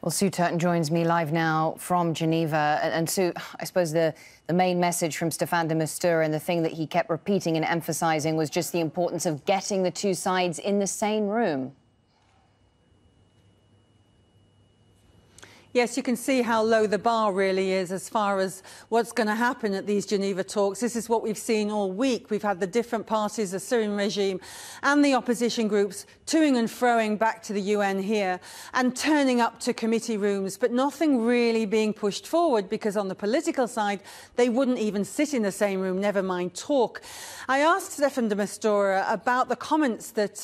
Well, Sue Turton joins me live now from Geneva. And Sue, I suppose the main message from Staffan de Mistura and the thing that he kept repeating and emphasising was just the importance of getting the two sides in the same room. Yes, you can see how low the bar really is as far as what's going to happen at these Geneva talks. This is what we've seen all week. We've had the different parties, the Syrian regime and the opposition groups toing and froing back to the UN here and turning up to committee rooms, but nothing really being pushed forward because on the political side, they wouldn't even sit in the same room, never mind talk. I asked Staffan de Mistura about the comments that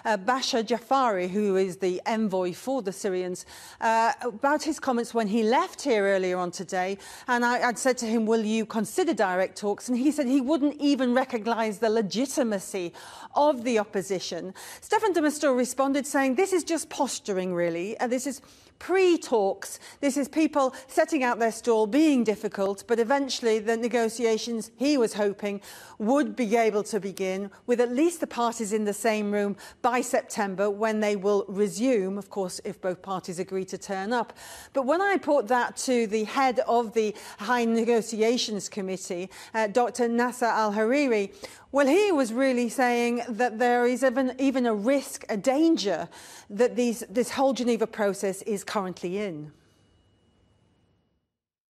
Bashar Jafari, who is the envoy for the Syrians, about his comments when he left here earlier on today, and I'd said to him, will you consider direct talks? And he said he wouldn't even recognise the legitimacy of the opposition. Staffan de Mistura responded saying this is just posturing really, this is pre-talks, this is people setting out their stall, being difficult, but eventually the negotiations, he was hoping, would be able to begin with at least the parties in the same room by September when they will resume, of course, if both parties agree to turn up. But when I put that to the head of the High Negotiations Committee, Dr. Nasser al-Hariri, well, he was really saying that there is even a risk, a danger, that this whole Geneva process is currently in.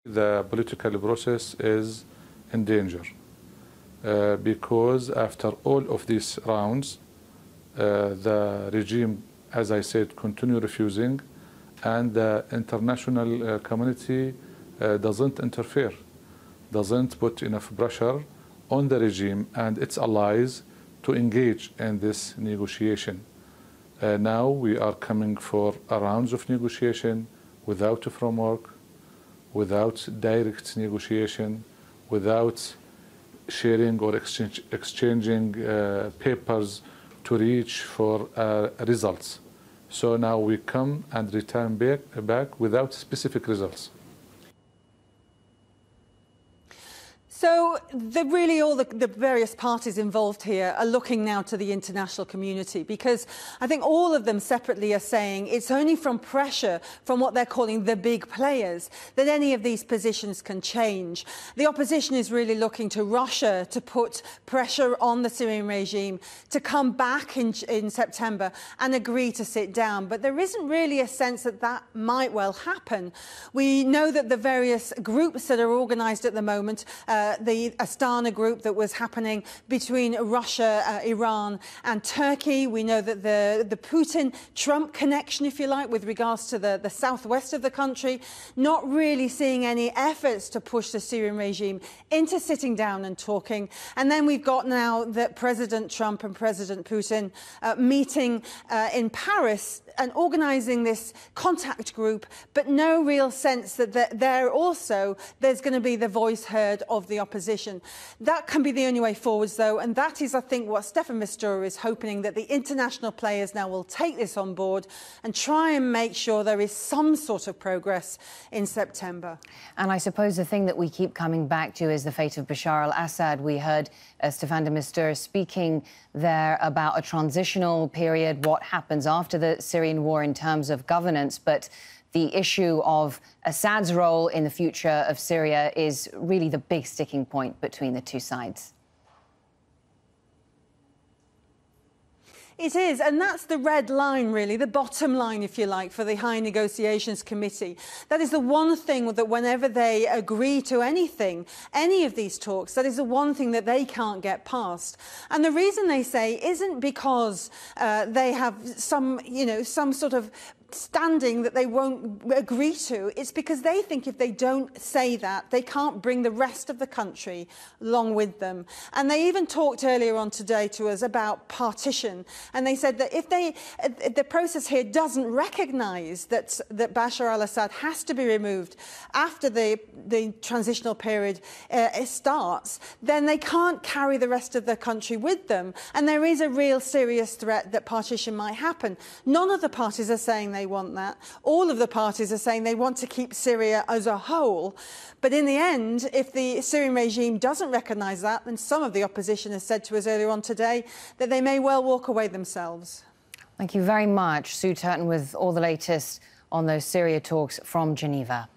The political process is in danger because after all of these rounds, the regime, as I said, continue refusing, and the international community doesn't interfere, doesn't put enough pressure on the regime and its allies to engage in this negotiation. Now we are coming for a round of negotiation without a framework, without direct negotiation, without sharing or exchanging papers to reach for results. So now we come and return back without specific results. So really all the various parties involved here are looking now to the international community, because I think all of them separately are saying it's only from pressure from what they're calling the big players that any of these positions can change. The opposition is really looking to Russia to put pressure on the Syrian regime to come back in September and agree to sit down. But there isn't really a sense that that might well happen. We know that the various groups that are organised at the moment, the Astana group that was happening between Russia, Iran and Turkey. We know that the Putin-Trump connection, if you like, with regards to the southwest of the country, not really seeing any efforts to push the Syrian regime into sitting down and talking. And then we've got now that President Trump and President Putin meeting in Paris and organising this contact group, but no real sense that there's going to be the voice heard of the opposition. That can be the only way forwards, though, and that is, I think, what Staffan de Mistura is hoping, that the international players now will take this on board and try and make sure there is some sort of progress in September. And I suppose the thing that we keep coming back to is the fate of Bashar al-Assad. We heard Staffan de Mistura speaking there about a transitional period, what happens after the Syrian war in terms of governance, but the issue of Assad's role in the future of Syria is really the big sticking point between the two sides. It is, and that's the red line, really, the bottom line, if you like, for the High Negotiations Committee. That is the one thing that whenever they agree to anything, any of these talks, that is the one thing that they can't get past. And the reason they say isn't because they have some sort of standing that they won't agree to. It's because they think if they don't say that, they can't bring the rest of the country along with them. And they even talked earlier on today to us about partition. And they said that if the process here doesn't recognise that Bashar al-Assad has to be removed after the transitional period starts, then they can't carry the rest of the country with them. And there is a real serious threat that partition might happen. None of the parties are saying they want that. All of the parties are saying they want to keep Syria as a whole. But in the end, if the Syrian regime doesn't recognise that, then some of the opposition has said to us earlier on today that they may well walk away themselves. Thank you very much, Sue Turton, with all the latest on those Syria talks from Geneva.